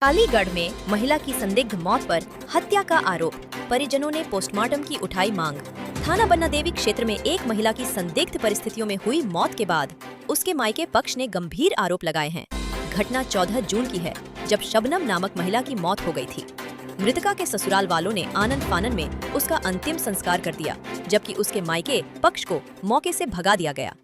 अलीगढ़ में महिला की संदिग्ध मौत पर हत्या का आरोप, परिजनों ने पोस्टमार्टम की उठाई मांग। थाना बन्ना देवी क्षेत्र में एक महिला की संदिग्ध परिस्थितियों में हुई मौत के बाद उसके मायके पक्ष ने गंभीर आरोप लगाए हैं। घटना 14 जून की है, जब शबनम नामक महिला की मौत हो गई थी। मृतका के ससुराल वालों ने आनन फानन में उसका अंतिम संस्कार कर दिया, जबकि उसके मायके पक्ष को मौके से भगा दिया गया।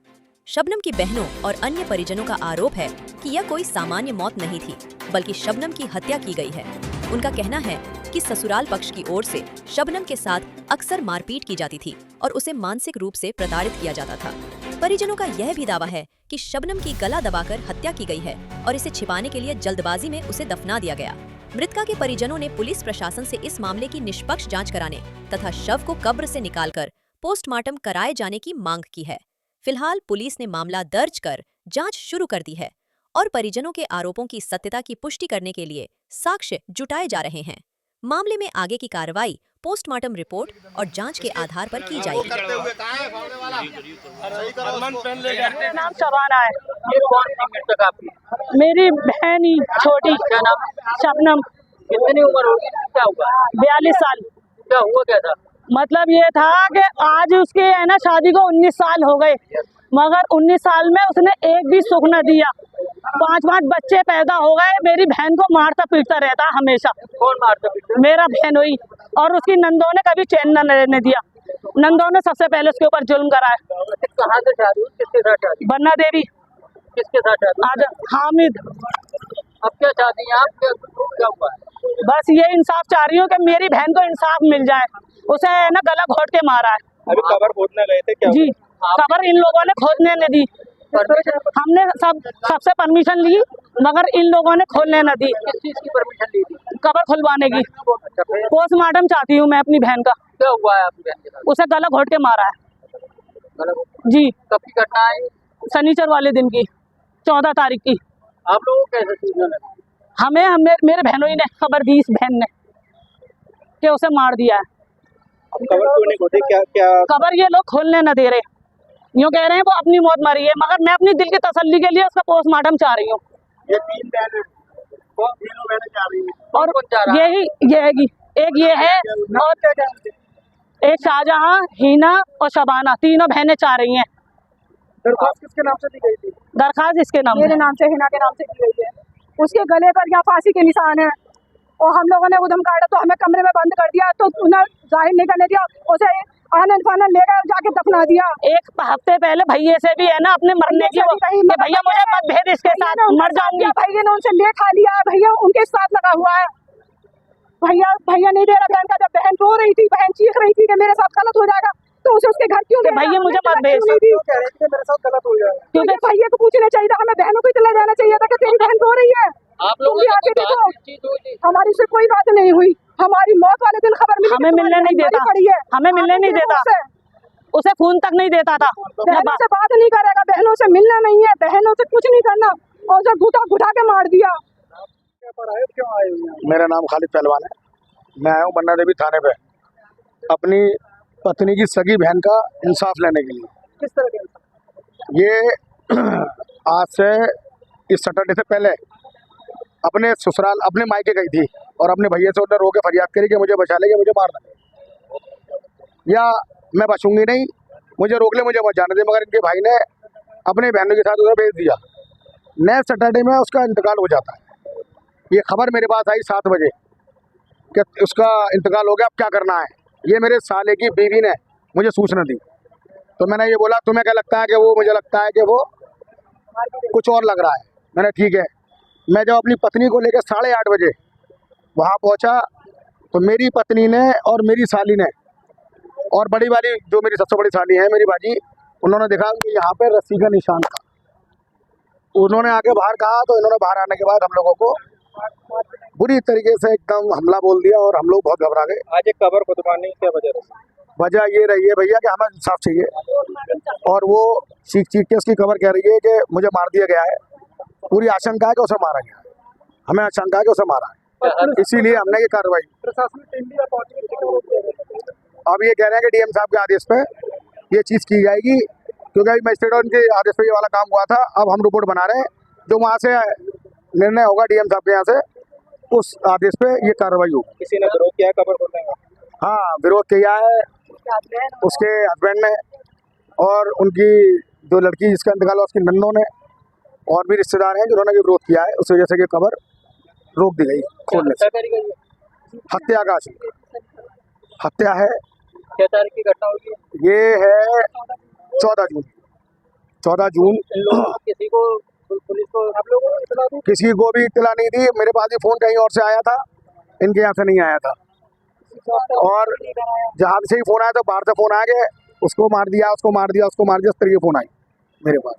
शबनम की बहनों और अन्य परिजनों का आरोप है कि यह कोई सामान्य मौत नहीं थी, बल्कि शबनम की हत्या की गई है। उनका कहना है कि ससुराल पक्ष की ओर से शबनम के साथ अक्सर मारपीट की जाती थी और उसे मानसिक रूप से प्रताड़ित किया जाता था। परिजनों का यह भी दावा है कि शबनम की गला दबाकर हत्या की गई है और इसे छिपाने के लिए जल्दबाजी में उसे दफना दिया गया। मृतका के परिजनों ने पुलिस प्रशासन से इस मामले की निष्पक्ष जांच कराने तथा शव को कब्र से निकालकर पोस्टमार्टम कराए जाने की मांग की है। फिलहाल पुलिस ने मामला दर्ज कर जांच शुरू कर दी है और परिजनों के आरोपों की सत्यता की पुष्टि करने के लिए साक्ष्य जुटाए जा रहे हैं। मामले में आगे की कार्रवाई पोस्टमार्टम रिपोर्ट और जांच के आधार पर की जाएगी। मेरा नाम शबाना है। मेरी बहन ही छोटी, क्या नाम? शबनम। कितनी उम्र होगी? क्या हुआ? 42 साल। क्या हुआ क्या था? मतलब ये था कि आज उसके है ना शादी को 19 साल हो गए, मगर 19 साल में उसने एक भी सुख न दिया। 5 बच्चे पैदा हो गए। मेरी बहन को मारता पीटता रहता हमेशा। कौन मारता पीटता? मेरा बहन हुई, और उसकी नंदों ने कभी चैन न रहने दिया। नंदों ने सबसे पहले उसके ऊपर जुल्म कराया। कहाँ से शादी हुई? किसके साथ शादी? बन्ना देवी। किसके साथ शादी? आज हामिद। अब क्या चाहती हैं आप? क्या हुआ? बस ये इंसाफ चाह रही हूँ कि मेरी बहन को इंसाफ मिल जाए। उसे है ना गला घोट के मारा है। अभी कबर खोदने गए थे क्या? जी, कबर इन लोगों ने खोदने नहीं दी। हमने सबसे परमिशन ली, मगर इन लोगों ने खोलने न दी। किस चीज की परमिशन ली थी? कबर खुलवाने की। पोस्टमार्टम चाहती हूँ मैं अपनी बहन का। क्या हुआ है आपकी बहन के साथ? उसे गला घोट के मारा है। जी, कब की घटना है? शनिचर वाले दिन की, 14 तारीख की। आप लोगों को कैसे सूचना लगी? हमें मेरे बहनों ने खबर दी, इस बहन ने, कि उसे मार दिया है। अब कबर क्यों नहीं खोदी? क्या खबर ये लोग खोलने न दे रहे, यूँ कह रहे हैं वो अपनी मौत मरी है, मगर मैं अपनी दिल की तसल्ली के लिए उसका पोस्टमार्टम चाह रही हूँ। ये 3 बहन वो तीनों बहनें चाह रही हैं। और कौन चाह रहा है? एक ये है, और एक शाहजहां, हीना और शबाना, तीनों बहनें चाह रही हैं। दरख्वास्त किसके नाम से दी गई थी? दरखास्त इसके नाम, मेरे नाम से, हिना के नाम से की गई है। उसके गले पर यहाँ फांसी के निशान है, और हम लोगों ने उधम काटा तो हमें कमरे में बंद कर दिया, तो उन्हें जाहिर नहीं करने दिया। उसे आनन फानन ले गए और जाके दफना दिया। एक हफ्ते पहले भैया से भी है ना अपने मरने की, भैया मुझे मत भेज, इसके साथ मर जाऊंगी। भैया ने उनसे ले खा लिया, भैया उनके साथ लगा हुआ है। भैया नहीं दे रहा बहन का। जब बहन रो रही थी, बहन चीख रही थी कि मेरे साथ गलत हो जाएगा, तो उसे उसके घर क्यों दे? भैया मुझे मत भेज, मेरे साथ गलत हो जाएगा। क्योंकि भैया को पूछना चाहिए था, हमें बहनों को इतना जाना चाहिए था कि तेरी बहन रो रही है, आप लोगों तुम भी से आके कोई देखो। बातचीत हुई थी? हमारी से कोई बात नहीं हुई। हमारी मौत वाले दिन खबर मिली, हमें मिलने नहीं देता, हमें मिलने नहीं देता, उसे खून तक नहीं देता था। बहनों से बात नहीं करेगा, बहनों से मिलना नहीं है, बहनों से कुछ नहीं करना, और उसे घुटा के मार दिया। क्यों आए हुए हैं? मेरा नाम खालिद पहलवान है। मैं आया हूँ बन्ना देवी थाने पे अपनी पत्नी की सगी बहन का इंसाफ लेने के लिए। किस तरह के? ये आज से इस सैटरडे से पहले अपने ससुराल, अपने मायके गई थी और अपने भैया से उधर रो के फरियाद करी कि मुझे बचा ले, मुझे मार दे, या मैं बचूंगी नहीं, मुझे रोक ले, मुझे मत जाने दे। मगर इनके भाई ने अपने बहनों के साथ उधर भेज दिया। नेक्स्ट सैटरडे में उसका इंतकाल हो जाता है। ये खबर मेरे पास आई 7 बजे कि उसका इंतकाल हो गया, अब क्या करना है। ये मेरे साले की बीवी ने मुझे सूचना दी, तो मैंने ये बोला तुम्हें क्या लगता है कि वो, मुझे लगता है कि वो कुछ और लग रहा है। मैंने ठीक है। मैं जब अपनी पत्नी को लेकर 8:30 बजे वहाँ पहुँचा, तो मेरी पत्नी ने और मेरी साली ने और बड़ी वाली, जो मेरी सबसे बड़ी साली है, मेरी बाजी, उन्होंने देखा कि यहाँ पे रस्सी का निशान था। उन्होंने आके बाहर कहा, तो इन्होंने बाहर आने के बाद हम लोगों को बुरी तरीके से एकदम हमला बोल दिया और हम लोग बहुत घबरा गए। आज एक कबर खुदवाने की क्या वजह? वजह ये रही है भैया कि हमें इंसाफ चाहिए, और वो चीख के उसकी खबर कह रही है कि मुझे मार दिया गया है। पूरी आशंका है कि उसे मारा गया है, हमें आशंका है कि उसे मारा है, इसीलिए हमने ये कार्रवाई। प्रशासनिक टीम भी पहुंची। अब ये कह रहे हैं कि डीएम साहब के आदेश पे ये चीज़ की जाएगी, क्योंकि अभी मजिस्ट्रेट के आदेश पे ये वाला काम हुआ था। अब हम रिपोर्ट बना रहे हैं, जो वहाँ से निर्णय होगा डीएम साहब के यहाँ से, उस आदेश पे ये कार्रवाई होगी। किसी ने विरोध किया है कब्र खोलने का? हाँ, विरोध किया है उसके हस्बैंड ने और उनकी जो लड़की जिसका इंतकाल हुआ उसकी नंदों ने, और भी रिश्तेदार हैं जिन्होंने भी विरोध किया है। उस वजह से ये कब्र रोक दी गई खोलने से। हत्या करी गई है? हत्या का हत्या है। क्या तारीख की घटना होगी? ये है 14 जून। 14 जून। इन लोगों को किसी को पुलिस को आप लोगों को इत्तला दी? किसी को भी इत्तला नहीं दी। मेरे पास भी फोन कहीं और से आया था, इनके यहाँ से नहीं आया था। और जहाँ से ही फोन आया था बाहर से फोन आ गए, उसको मार दिया, उसको मार दिया, उसको मार दिया, इस तरह के फोन आई मेरे पास।